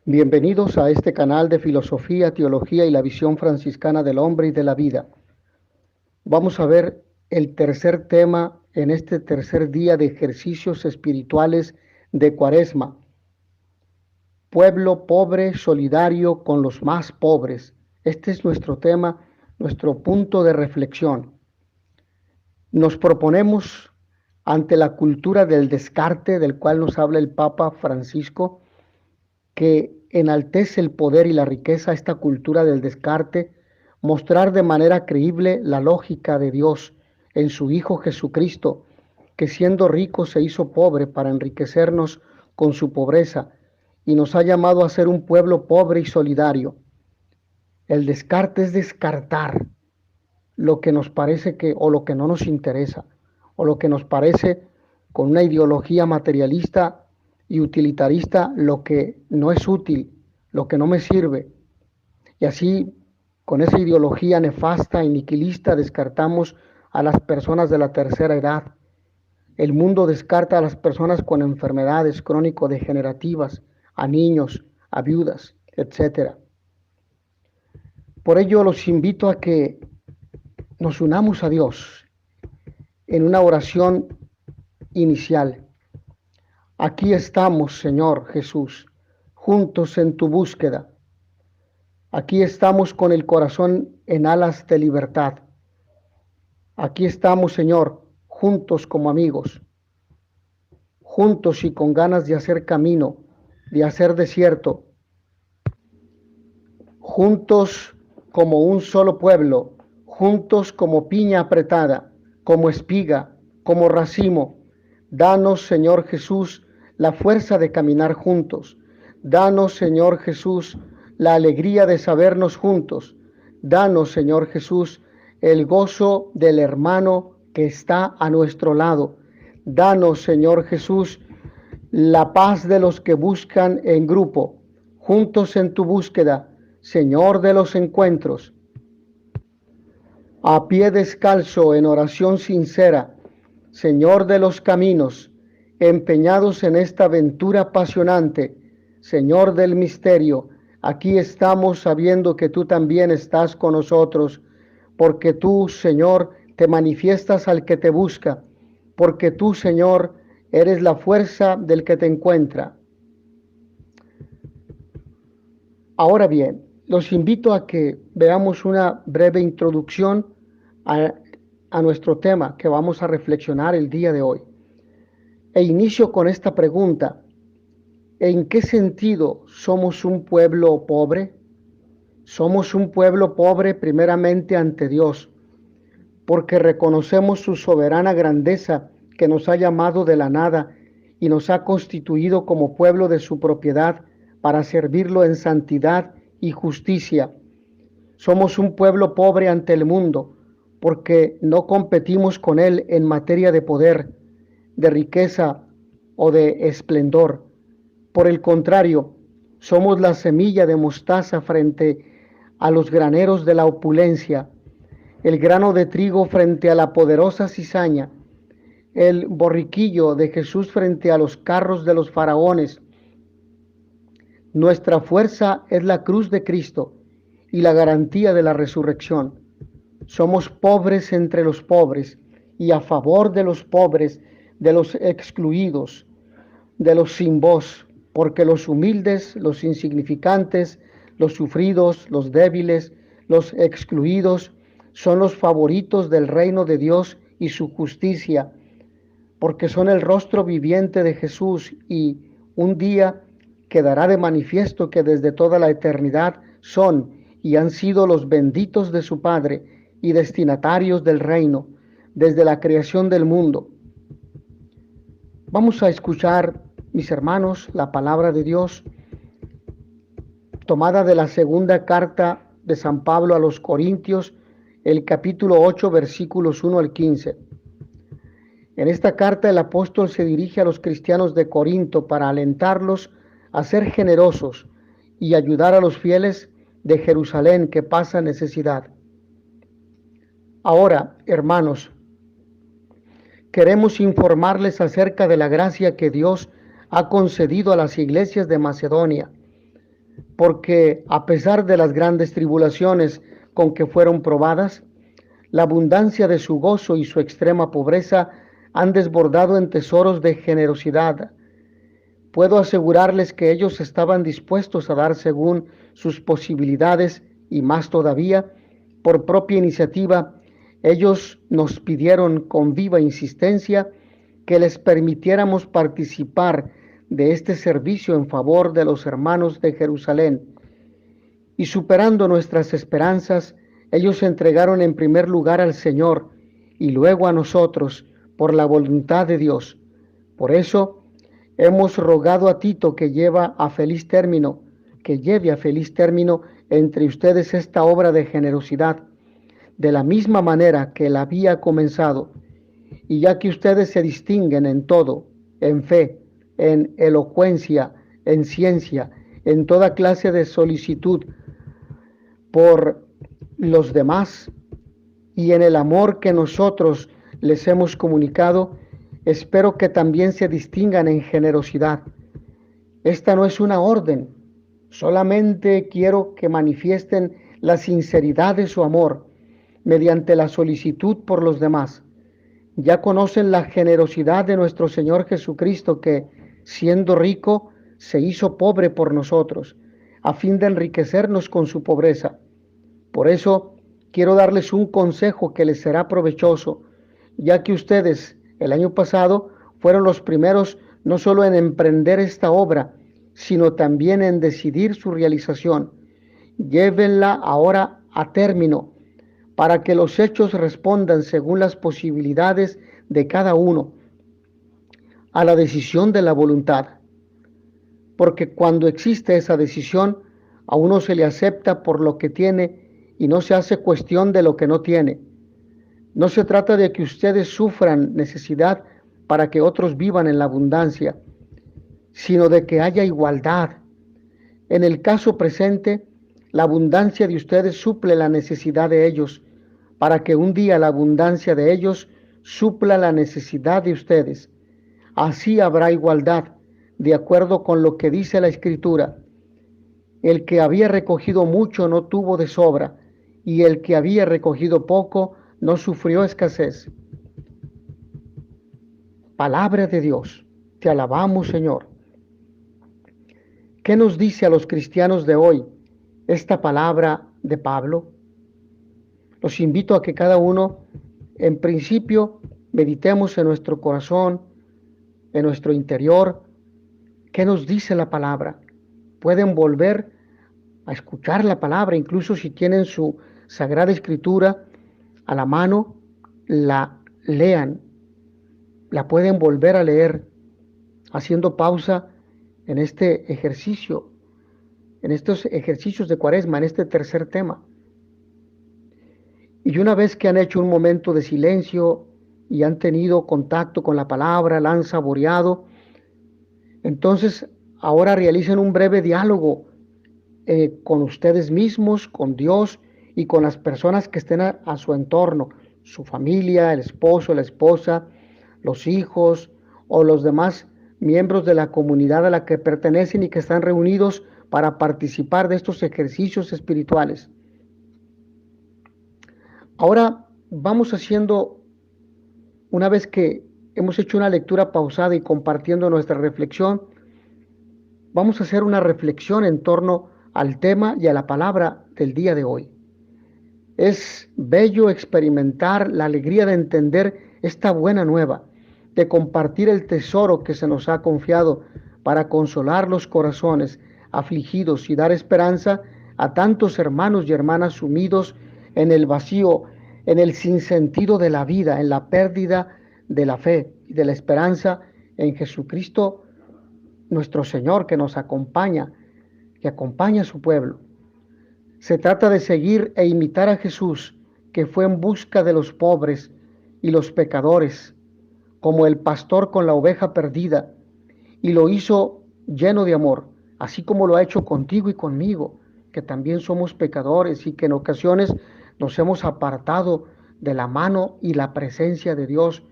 Bienvenidos a este canal de filosofía, teología y la visión franciscana del hombre y de la vida. Vamos a ver el tercer tema en este tercer día de ejercicios espirituales de Cuaresma. Pueblo pobre, solidario con los más pobres. Este es nuestro tema, nuestro punto de reflexión. Nos proponemos, ante la cultura del descarte, del cual nos habla el Papa Francisco, que enaltece el poder y la riqueza, esta cultura del descarte, mostrar de manera creíble la lógica de Dios en su Hijo Jesucristo, que siendo rico se hizo pobre para enriquecernos con su pobreza y nos ha llamado a ser un pueblo pobre y solidario. El descarte es descartar lo que nos parece que o lo que no nos interesa o lo que nos parece con una ideología materialista y utilitarista, lo que no es útil, lo que no me sirve. Y así, con esa ideología nefasta y niquilista, descartamos a las personas de la tercera edad. El mundo descarta a las personas con enfermedades crónico-degenerativas, a niños, a viudas, etc. Por ello los invito a que nos unamos a Dios en una oración inicial. Aquí estamos, Señor Jesús, juntos en tu búsqueda. Aquí estamos con el corazón en alas de libertad. Aquí estamos, Señor, juntos como amigos, juntos y con ganas de hacer camino, de hacer desierto, juntos como un solo pueblo, juntos como piña apretada, como espiga, como racimo. Danos, Señor Jesús, la fuerza de caminar juntos. Danos, Señor Jesús, la alegría de sabernos juntos. Danos, Señor Jesús, el gozo del hermano que está a nuestro lado. Danos, Señor Jesús, la paz de los que buscan en grupo, juntos en tu búsqueda, Señor de los encuentros. A pie descalzo, en oración sincera, Señor de los caminos, empeñados en esta aventura apasionante, Señor del misterio, aquí estamos sabiendo que tú también estás con nosotros, porque tú, Señor, te manifiestas al que te busca, porque tú, Señor, eres la fuerza del que te encuentra. Ahora bien, los invito a que veamos una breve introducción a nuestro tema que vamos a reflexionar el día de hoy. E inicio con esta pregunta: ¿en qué sentido somos un pueblo pobre? Somos un pueblo pobre primeramente ante Dios, porque reconocemos su soberana grandeza que nos ha llamado de la nada y nos ha constituido como pueblo de su propiedad para servirlo en santidad y justicia. Somos un pueblo pobre ante el mundo, porque no competimos con él en materia de poder, de riqueza o de esplendor. Por el contrario, somos la semilla de mostaza frente a los graneros de la opulencia, el grano de trigo frente a la poderosa cizaña, el borriquillo de Jesús frente a los carros de los faraones. Nuestra fuerza es la cruz de Cristo y la garantía de la resurrección. Somos pobres entre los pobres y a favor de los pobres, de los excluidos, de los sin voz, porque los humildes, los insignificantes, los sufridos, los débiles, los excluidos, son los favoritos del reino de Dios y su justicia, porque son el rostro viviente de Jesús y un día quedará de manifiesto que desde toda la eternidad son y han sido los benditos de su Padre y destinatarios del reino desde la creación del mundo. Vamos a escuchar, mis hermanos, la palabra de Dios tomada de la segunda carta de San Pablo a los Corintios, el capítulo 8, versículos 1 al 15. En esta carta el apóstol se dirige a los cristianos de Corinto para alentarlos a ser generosos y ayudar a los fieles de Jerusalén que pasan necesidad. Ahora, hermanos, queremos informarles acerca de la gracia que Dios ha concedido a las iglesias de Macedonia. porque a pesar de las grandes tribulaciones con que fueron probadas, la abundancia de su gozo y su extrema pobreza han desbordado en tesoros de generosidad. Puedo asegurarles que ellos estaban dispuestos a dar según sus posibilidades y más todavía, por propia iniciativa. Ellos nos pidieron con viva insistencia que les permitiéramos participar de este servicio en favor de los hermanos de Jerusalén. Y superando nuestras esperanzas, ellos se entregaron en primer lugar al Señor y luego a nosotros por la voluntad de Dios. Por eso hemos rogado a Tito que lleve a feliz término entre ustedes esta obra de generosidad, de la misma manera que la había comenzado. Y ya que ustedes se distinguen en todo, en fe, en elocuencia, en ciencia, en toda clase de solicitud por los demás y en el amor que nosotros les hemos comunicado, espero que también se distingan en generosidad. Esta no es una orden, solamente quiero que manifiesten la sinceridad de su amor mediante la solicitud por los demás. Ya conocen la generosidad de nuestro Señor Jesucristo, que, siendo rico, se hizo pobre por nosotros, a fin de enriquecernos con su pobreza. Por eso quiero darles un consejo que les será provechoso, ya que ustedes el año pasado fueron los primeros no solo en emprender esta obra, sino también en decidir su realización. Llévenla ahora a término, para que los hechos respondan según las posibilidades de cada uno a la decisión de la voluntad. Porque cuando existe esa decisión, a uno se le acepta por lo que tiene y no se hace cuestión de lo que no tiene. No se trata de que ustedes sufran necesidad para que otros vivan en la abundancia, sino de que haya igualdad. En el caso presente, la abundancia de ustedes suple la necesidad de ellos, para que un día la abundancia de ellos supla la necesidad de ustedes. Así habrá igualdad, de acuerdo con lo que dice la Escritura. El que había recogido mucho no tuvo de sobra, y el que había recogido poco no sufrió escasez. Palabra de Dios. Te alabamos, Señor. ¿Qué nos dice a los cristianos de hoy esta palabra de Pablo? Los invito a que cada uno, en principio, meditemos en nuestro corazón, en nuestro interior. ¿Qué nos dice la palabra? Pueden volver a escuchar la palabra, incluso si tienen su Sagrada Escritura a la mano, la lean, la pueden volver a leer, haciendo pausa en este ejercicio, en estos ejercicios de Cuaresma, en este tercer tema. Y una vez que han hecho un momento de silencio y han tenido contacto con la palabra, la han saboreado, entonces ahora realicen un breve diálogo con ustedes mismos, con Dios y con las personas que estén a su entorno, su familia, el esposo, la esposa, los hijos o los demás miembros de la comunidad a la que pertenecen y que están reunidos para participar de estos ejercicios espirituales. Ahora vamos haciendo, una vez que hemos hecho una lectura pausada y compartiendo nuestra reflexión, vamos a hacer una reflexión en torno al tema y a la palabra del día de hoy. Es bello experimentar la alegría de entender esta buena nueva, de compartir el tesoro que se nos ha confiado para consolar los corazones afligidos y dar esperanza a tantos hermanos y hermanas sumidos en el vacío, en el sinsentido de la vida, en la pérdida de la fe y de la esperanza en Jesucristo, nuestro Señor, que nos acompaña, que acompaña a su pueblo. Se trata de seguir e imitar a Jesús, que fue en busca de los pobres y los pecadores, como el pastor con la oveja perdida, y lo hizo lleno de amor, así como lo ha hecho contigo y conmigo, que también somos pecadores y que en ocasiones nos hemos apartado de la mano y la presencia de Dios,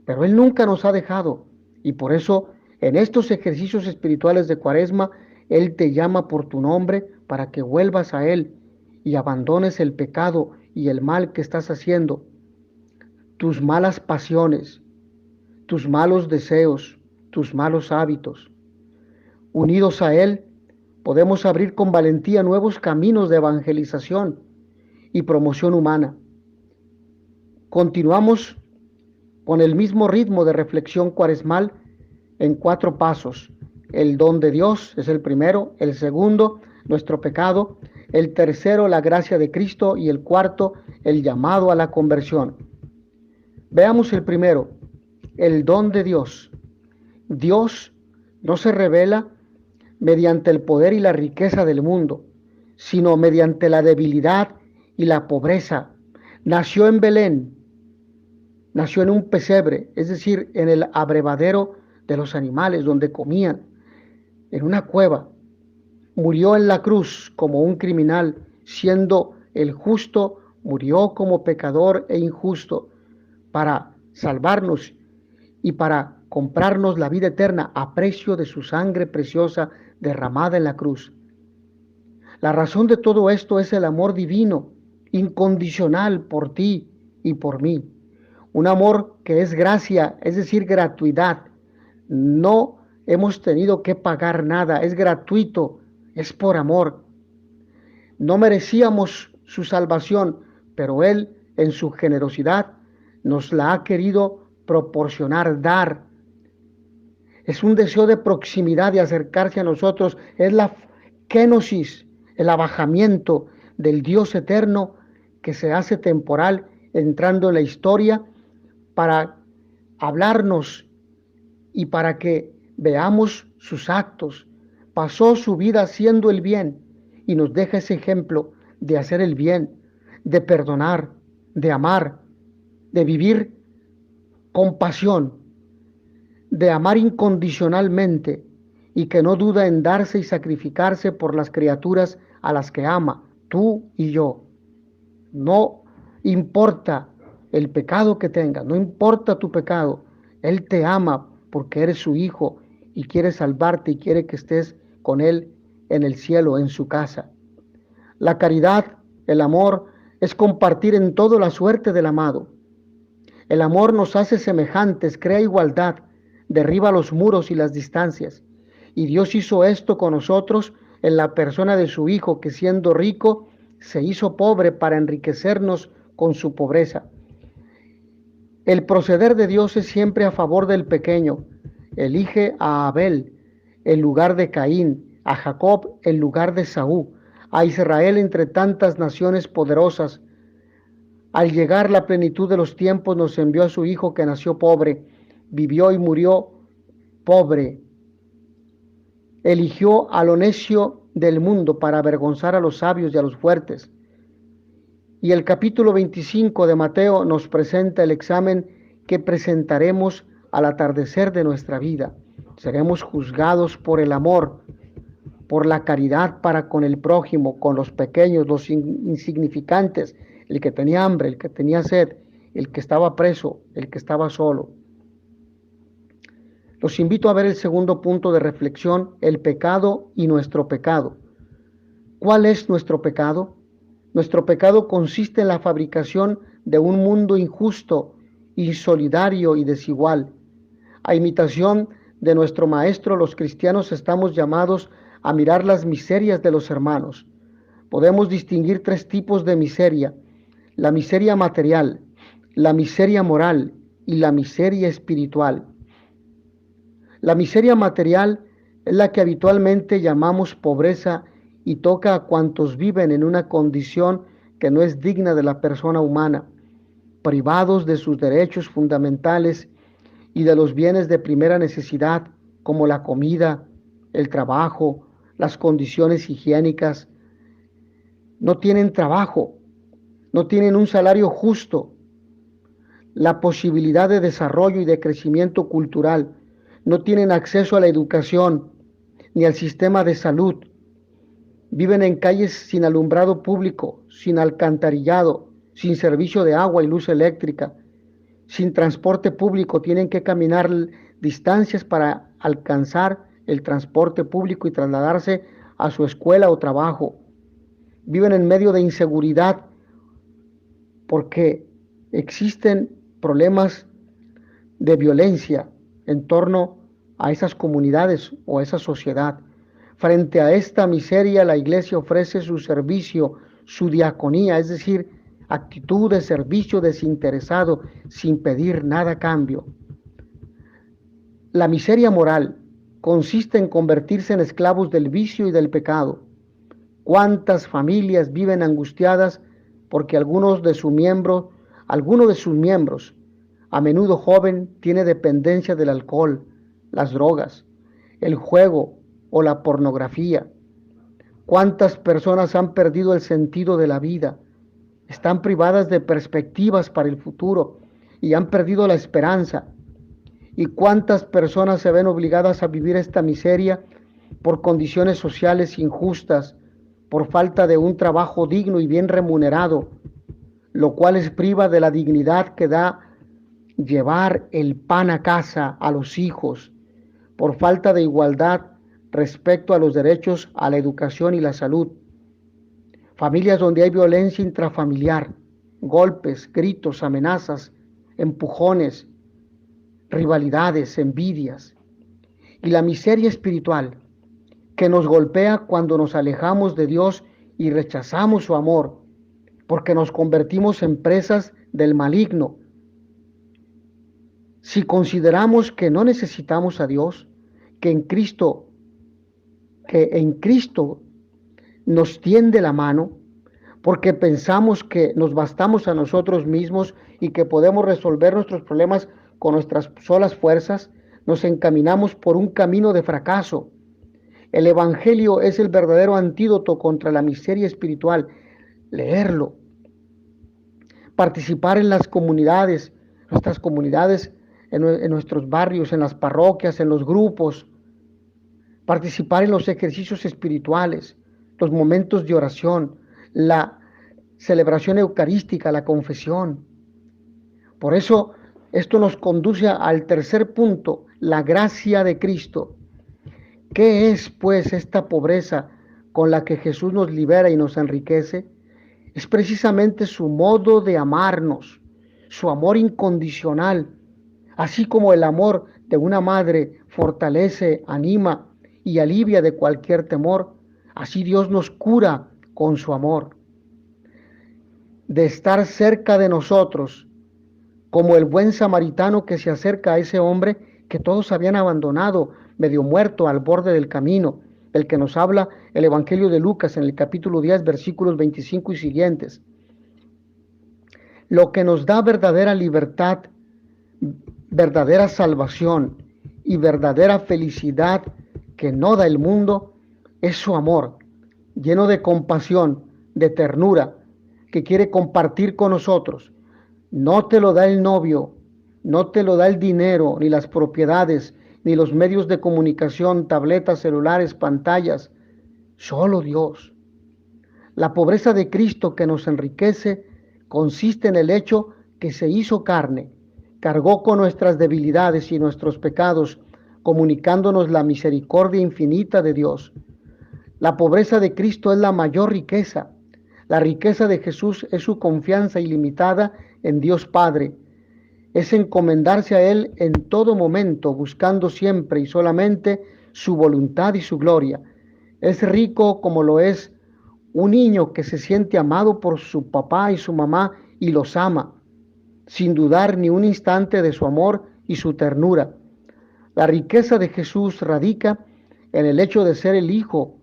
pero Él nunca nos ha dejado, y por eso en estos ejercicios espirituales de Cuaresma Él te llama por tu nombre para que vuelvas a Él y abandones el pecado y el mal que estás haciendo, tus malas pasiones, tus malos deseos, tus malos hábitos. Unidos a Él, podemos abrir con valentía nuevos caminos de evangelización y promoción humana. Continuamos con el mismo ritmo de reflexión cuaresmal en 4 pasos. El don de Dios es el primero, el segundo, nuestro pecado, el tercero, la gracia de Cristo, y el cuarto, el llamado a la conversión. Veamos el primero, el don de Dios. Dios no se revela mediante el poder y la riqueza del mundo, sino mediante la debilidad y la pobreza. Nació en Belén, nació en un pesebre, es decir, en el abrevadero de los animales donde comían, en una cueva. Murió en la cruz como un criminal, siendo el justo, murió como pecador e injusto para salvarnos y para comprarnos la vida eterna a precio de su sangre preciosa derramada en la cruz. La razón de todo esto es el amor divino, incondicional por ti y por mí. Un amor que es gracia, es decir, gratuidad. No hemos tenido que pagar nada, es gratuito, es por amor. No merecíamos su salvación, pero Él, en su generosidad, nos la ha querido proporcionar, dar. Es un deseo de proximidad, de acercarse a nosotros. Es la kénosis, el abajamiento del Dios eterno que se hace temporal, entrando en la historia para hablarnos y para que veamos sus actos. Pasó su vida haciendo el bien y nos deja ese ejemplo de hacer el bien, de perdonar, de amar, de vivir con pasión, de amar incondicionalmente y que no duda en darse y sacrificarse por las criaturas a las que ama, tú y yo. No importa el pecado que tengas, no importa tu pecado, Él te ama porque eres su hijo y quiere salvarte y quiere que estés con Él en el cielo, en su casa. La caridad, el amor, es compartir en todo la suerte del amado. El amor nos hace semejantes, crea igualdad, derriba los muros y las distancias. Y Dios hizo esto con nosotros en la persona de su Hijo, que siendo rico, se hizo pobre para enriquecernos con su pobreza. El proceder de Dios es siempre a favor del pequeño. Elige a Abel en lugar de Caín, a Jacob en lugar de Saúl, a Israel entre tantas naciones poderosas. Al llegar la plenitud de los tiempos nos envió a su Hijo que nació pobre, vivió y murió pobre. Eligió a lo necio del mundo para avergonzar a los sabios y a los fuertes. Y el capítulo 25 de Mateo nos presenta el examen que presentaremos al atardecer de nuestra vida. Seremos juzgados por el amor, por la caridad para con el prójimo, con los pequeños, los insignificantes, el que tenía hambre, el que tenía sed, el que estaba preso, el que estaba solo. Los invito a ver el segundo punto de reflexión, el pecado y nuestro pecado. ¿Cuál es nuestro pecado? Nuestro pecado consiste en la fabricación de un mundo injusto, insolidario y desigual. A imitación de nuestro Maestro, los cristianos estamos llamados a mirar las miserias de los hermanos. Podemos distinguir 3 tipos de miseria: la miseria material, la miseria moral y la miseria espiritual. La miseria material es la que habitualmente llamamos pobreza y toca a cuantos viven en una condición que no es digna de la persona humana, privados de sus derechos fundamentales y de los bienes de primera necesidad como la comida, el trabajo, las condiciones higiénicas. No tienen trabajo, no tienen un salario justo, la posibilidad de desarrollo y de crecimiento cultural, no tienen acceso a la educación ni al sistema de salud. Viven en calles sin alumbrado público, sin alcantarillado, sin servicio de agua y luz eléctrica, sin transporte público. Tienen que caminar distancias para alcanzar el transporte público y trasladarse a su escuela o trabajo. Viven en medio de inseguridad porque existen problemas de violencia en torno a esas comunidades o a esa sociedad. Frente a esta miseria, la iglesia ofrece su servicio, su diaconía, es decir, actitud de servicio desinteresado, sin pedir nada a cambio. La miseria moral consiste en convertirse en esclavos del vicio y del pecado. ¿Cuántas familias viven angustiadas porque alguno de sus miembros, a menudo joven, tiene dependencia del alcohol, las drogas, el juego o la pornografía? ¿Cuántas personas han perdido el sentido de la vida? Están privadas de perspectivas para el futuro y han perdido la esperanza. ¿Y cuántas personas se ven obligadas a vivir esta miseria por condiciones sociales injustas, por falta de un trabajo digno y bien remunerado, lo cual les priva de la dignidad que da llevar el pan a casa a los hijos, por falta de igualdad respecto a los derechos a la educación y la salud? Familias donde hay violencia intrafamiliar, golpes, gritos, amenazas, empujones, rivalidades, envidias, y la miseria espiritual que nos golpea cuando nos alejamos de Dios y rechazamos su amor, porque nos convertimos en presas del maligno. Si consideramos que no necesitamos a Dios, que en Cristo nos tiende la mano, porque pensamos que nos bastamos a nosotros mismos y que podemos resolver nuestros problemas con nuestras solas fuerzas, nos encaminamos por un camino de fracaso. El Evangelio es el verdadero antídoto contra la miseria espiritual. Leerlo, participar en las comunidades, nuestras comunidades, en nuestros barrios, en las parroquias, en los grupos, participar en los ejercicios espirituales, los momentos de oración, la celebración eucarística, la confesión. Por eso, esto nos conduce al tercer punto, la gracia de Cristo. ¿Qué es, pues, esta pobreza con la que Jesús nos libera y nos enriquece? Es precisamente su modo de amarnos, su amor incondicional, así como el amor de una madre fortalece, anima y alivia de cualquier temor. Así Dios nos cura con su amor. De estar cerca de nosotros, como el buen samaritano que se acerca a ese hombre que todos habían abandonado, medio muerto al borde del camino, del que nos habla el Evangelio de Lucas en el capítulo 10, versículos 25 y siguientes. Lo que nos da verdadera libertad, verdadera salvación y verdadera felicidad que no da el mundo es su amor, lleno de compasión, de ternura, que quiere compartir con nosotros. No te lo da el novio, no te lo da el dinero, ni las propiedades, ni los medios de comunicación, tabletas, celulares, pantallas, solo Dios. La pobreza de Cristo que nos enriquece consiste en el hecho que se hizo carne, cargó con nuestras debilidades y nuestros pecados, comunicándonos la misericordia infinita de Dios. La pobreza de Cristo es la mayor riqueza. La riqueza de Jesús es su confianza ilimitada en Dios Padre. Es encomendarse a Él en todo momento, buscando siempre y solamente su voluntad y su gloria. Es rico como lo es un niño que se siente amado por su papá y su mamá y los ama, sin dudar ni un instante de su amor y su ternura. La riqueza de Jesús radica en el hecho de ser el Hijo.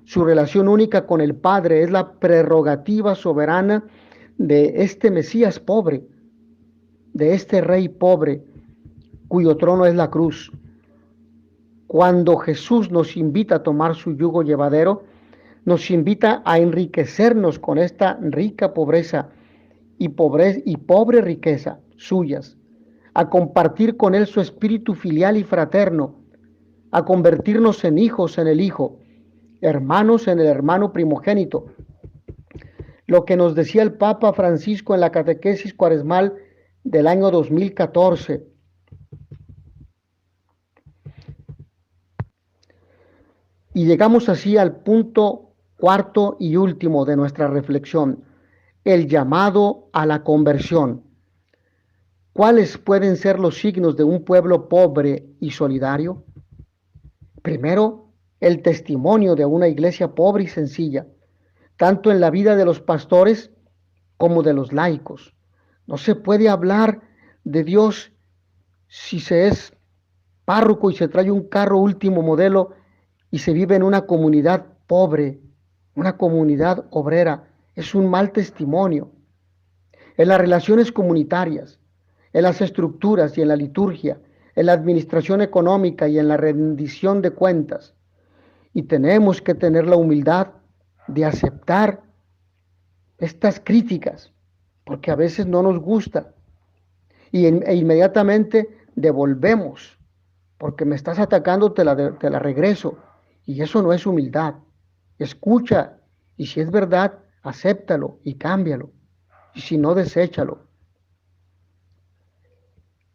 Su relación única con el Padre es la prerrogativa soberana de este Mesías pobre, de este Rey pobre, cuyo trono es la cruz. Cuando Jesús nos invita a tomar su yugo llevadero, nos invita a enriquecernos con esta rica pobreza y pobre riqueza suyas, a compartir con Él su espíritu filial y fraterno, a convertirnos en hijos en el Hijo, hermanos en el hermano primogénito. Lo que nos decía el Papa Francisco en la catequesis cuaresmal del año 2014. Y llegamos así al punto cuarto y último de nuestra reflexión, el llamado a la conversión. ¿Cuáles pueden ser los signos de un pueblo pobre y solidario? Primero, el testimonio de una iglesia pobre y sencilla, tanto en la vida de los pastores como de los laicos. No se puede hablar de Dios si se es párroco y se trae un carro último modelo y se vive en una comunidad pobre, una comunidad obrera. Es un mal testimonio. En las relaciones comunitarias, en las estructuras y en la liturgia, en la administración económica y en la rendición de cuentas. Y tenemos que tener la humildad de aceptar estas críticas, porque a veces no nos gusta, e inmediatamente devolvemos, porque me estás atacando, te la regreso, y eso no es humildad. Escucha, y si es verdad, acéptalo y cámbialo, y si no, deséchalo.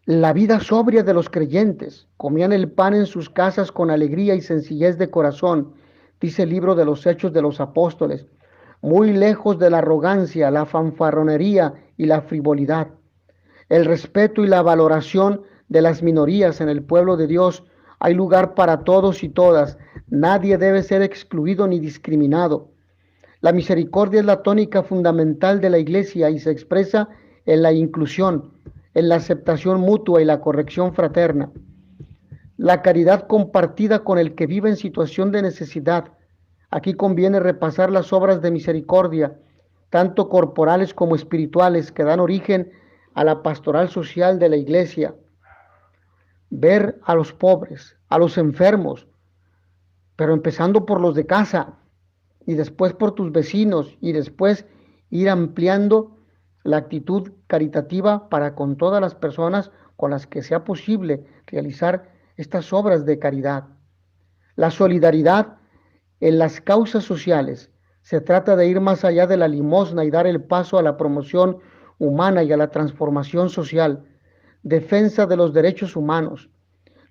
La vida sobria de los creyentes, comían el pan en sus casas con alegría y sencillez de corazón, dice el libro de los Hechos de los Apóstoles, muy lejos de la arrogancia, la fanfarronería y la frivolidad. El respeto y la valoración de las minorías en el pueblo de Dios. Hay lugar para todos y todas. Nadie debe ser excluido ni discriminado. La misericordia es la tónica fundamental de la Iglesia y se expresa en la inclusión, en la aceptación mutua y la corrección fraterna. La caridad compartida con el que vive en situación de necesidad. Aquí conviene repasar las obras de misericordia, tanto corporales como espirituales, que dan origen a la pastoral social de la Iglesia. Ver a los pobres, a los enfermos, pero empezando por los de casa y después por tus vecinos y después ir ampliando la actitud caritativa para con todas las personas con las que sea posible realizar estas obras de caridad. La solidaridad en las causas sociales. Se trata de ir más allá de la limosna y dar el paso a la promoción humana y a la transformación social. Defensa de los derechos humanos.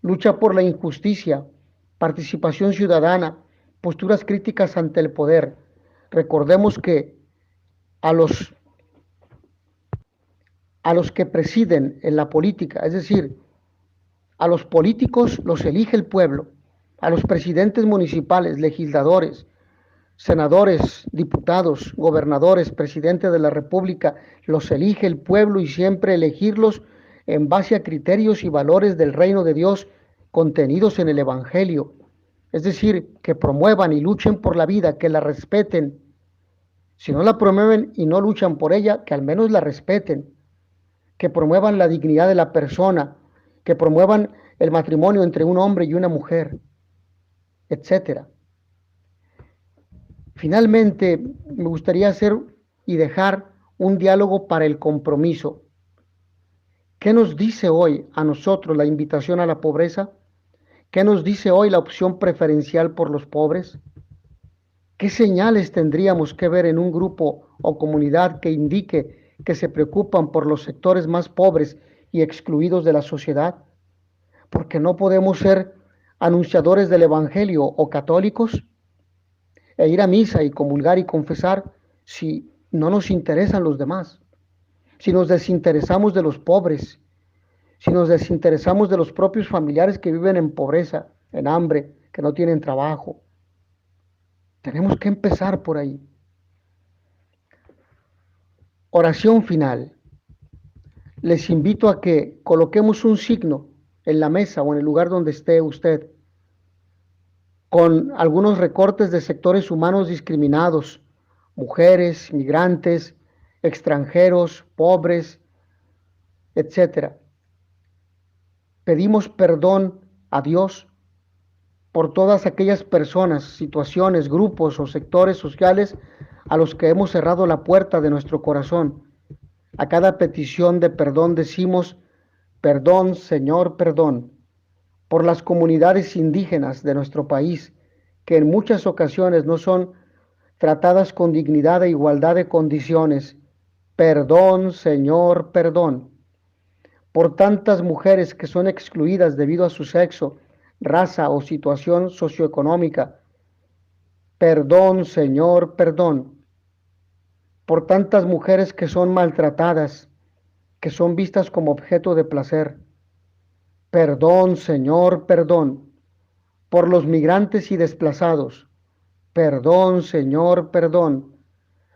Lucha por la injusticia. Participación ciudadana. Posturas críticas ante el poder. Recordemos que a los que presiden en la política, es decir, a los políticos los elige el pueblo, a los presidentes municipales, legisladores, senadores, diputados, gobernadores, presidente de la República, los elige el pueblo y siempre elegirlos en base a criterios y valores del reino de Dios contenidos en el Evangelio. Es decir, que promuevan y luchen por la vida, que la respeten. Si no la promueven y no luchan por ella, que al menos la respeten. Que promuevan la dignidad de la persona, que promuevan el matrimonio entre un hombre y una mujer, etcétera. Finalmente, me gustaría hacer y dejar un diálogo para el compromiso. ¿Qué nos dice hoy a nosotros la invitación a la pobreza? ¿Qué nos dice hoy la opción preferencial por los pobres? ¿Qué señales tendríamos que ver en un grupo o comunidad que indique que se preocupan por los sectores más pobres y excluidos de la sociedad? Porque no podemos ser anunciadores del Evangelio o católicos e ir a misa y comulgar y confesar si no nos interesan los demás, si nos desinteresamos de los pobres, si nos desinteresamos de los propios familiares que viven en pobreza, en hambre, que no tienen trabajo. Tenemos que empezar por ahí. Oración final. Les invito a que coloquemos un signo en la mesa o en el lugar donde esté usted, con algunos recortes de sectores humanos discriminados, mujeres, migrantes, extranjeros, pobres, etcétera. Pedimos perdón a Dios por todas aquellas personas, situaciones, grupos o sectores sociales a los que hemos cerrado la puerta de nuestro corazón. A cada petición de perdón decimos, perdón, Señor, perdón, por las comunidades indígenas de nuestro país, que en muchas ocasiones no son tratadas con dignidad e igualdad de condiciones. Perdón, Señor, perdón. Por tantas mujeres que son excluidas debido a su sexo, raza o situación socioeconómica, Perdón, Señor, perdón, por tantas mujeres que son maltratadas, que son vistas como objeto de placer. Perdón, Señor, perdón, por los migrantes y desplazados. Perdón, Señor, perdón,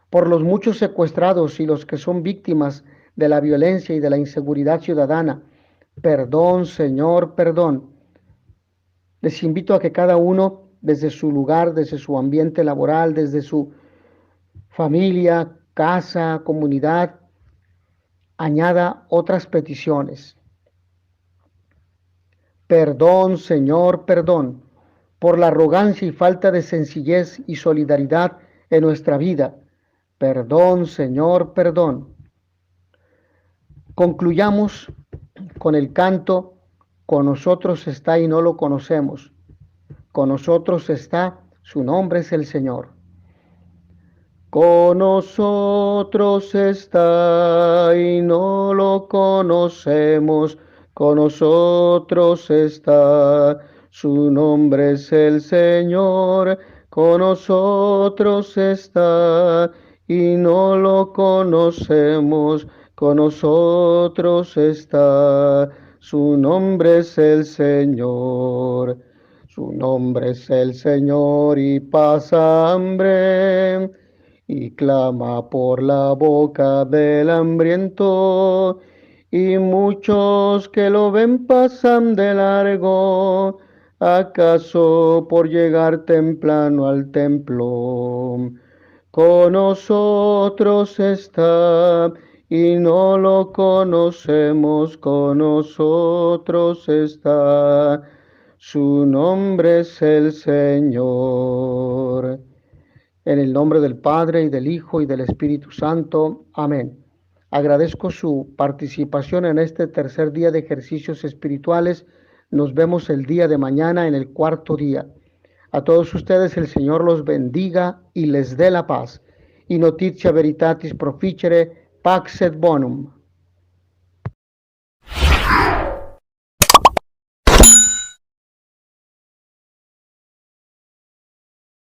por los muchos secuestrados y los que son víctimas de la violencia y de la inseguridad ciudadana. Perdón, Señor, perdón. Les invito a que cada uno, desde su lugar, desde su ambiente laboral, desde su familia, casa, comunidad, añada otras peticiones. Perdón, Señor, perdón, por la arrogancia y falta de sencillez y solidaridad en nuestra vida. Perdón, Señor, perdón. Concluyamos con el canto, con nosotros está y no lo conocemos. Con nosotros está, su nombre es el Señor. Con nosotros está y no lo conocemos. Con nosotros está, su nombre es el Señor. Con nosotros está y no lo conocemos. Con nosotros está, su nombre es el Señor. Su nombre es el Señor y pasa hambre y clama por la boca del hambriento, y muchos que lo ven pasan de largo, acaso por llegar temprano al templo. Con nosotros está y no lo conocemos, con nosotros está, su nombre es el Señor. En el nombre del Padre, y del Hijo, y del Espíritu Santo. Amén. Agradezco su participación en este tercer día de ejercicios espirituales. Nos vemos el día de mañana en el cuarto día. A todos ustedes el Señor los bendiga y les dé la paz. Y noticia veritatis proficere, pax et bonum.